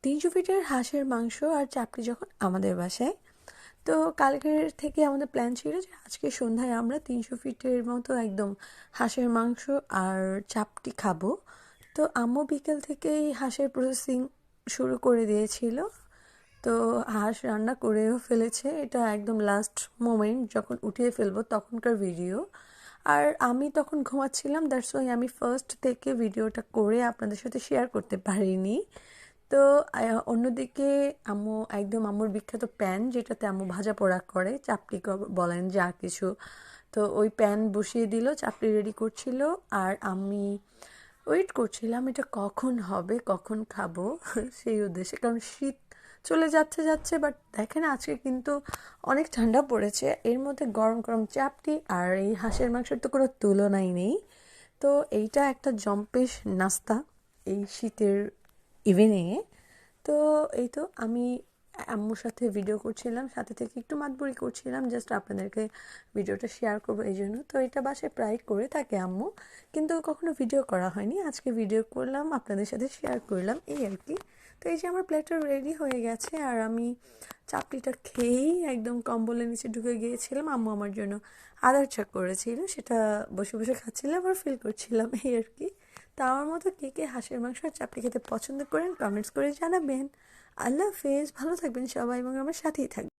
300 ফিটের হাঁসের মাংস আর চাপটি যখন আমাদের বাসায়, তো কালকের থেকে আমাদের প্ল্যান ছিল যে আজকে সন্ধ্যায় আমরা 300 ফিটের মতো একদম হাঁসের মাংস আর চাপটি খাবো। তো আম্মু বিকেল থেকেই হাঁসের প্রসেসিং শুরু করে দিয়েছিল। তো হাঁস রান্না করেও ফেলেছে, এটা একদম লাস্ট মোমেন্ট যখন উঠিয়ে ফেলবো তখনকার ভিডিও। আর আমি তখন ঘুমাচ্ছিলাম, দ্যাটস ওয়াই আমি ফার্স্ট থেকে ভিডিওটা করে আপনাদের সাথে শেয়ার করতে পারিনি। তো অন্যদিকে আম্মু একদম আম্মুর বিখ্যাত প্যান, যেটাতে আম্মু ভাজা পোড়া করে, চাপটি বলেন যা কিছু, তো ওই প্যান বসিয়ে দিল, চাপটি রেডি করছিল। আর আমি ওয়েট করছিলাম এটা কখন হবে, কখন খাবো সেই উদ্দেশ্যে, কারণ শীত চলে যাচ্ছে বাট দেখেন আজকে কিন্তু অনেক ঠান্ডা পড়েছে, এর মধ্যে গরম গরম চাপটি আর এই হাঁসের মাংসের তো কোনো তুলনাই নেই। তো এইটা একটা জম্পেশ নাস্তা এই শীতের ইভিনিংয়ে। তো এই তো আমি আম্মুর সাথে ভিডিও করছিলাম, সাথে থেকে একটু মাতবুরি করছিলাম, জাস্ট আপনাদেরকে ভিডিওটা শেয়ার করবো এই জন্য। তো এটা বাসায় প্রায় করে থাকে আম্মু, কিন্তু কখনো ভিডিও করা হয়নি, আজকে ভিডিও করলাম, আপনাদের সাথে শেয়ার করলাম, এই আর কি। তো এই যে আমার প্লেটটা রেডি হয়ে গেছে, আর আমি চাপড়িটা খেয়েই একদম কম্বলের নিচে ঢুকে গিয়েছিলাম। আম্মু আমার জন্য আদার চা করেছিল, সেটা বসে বসে খাচ্ছিলাম আর ফিল করছিলাম, এই আর কি। তা আমার মতো কে কে হাঁসের মাংস আর চাপটি খেতে পছন্দ করেন কমেন্টস করে জানাবেন। আল্লাহ হাফেজ, ভালো থাকবেন সবাই এবং আমার সাথেই থাকবেন।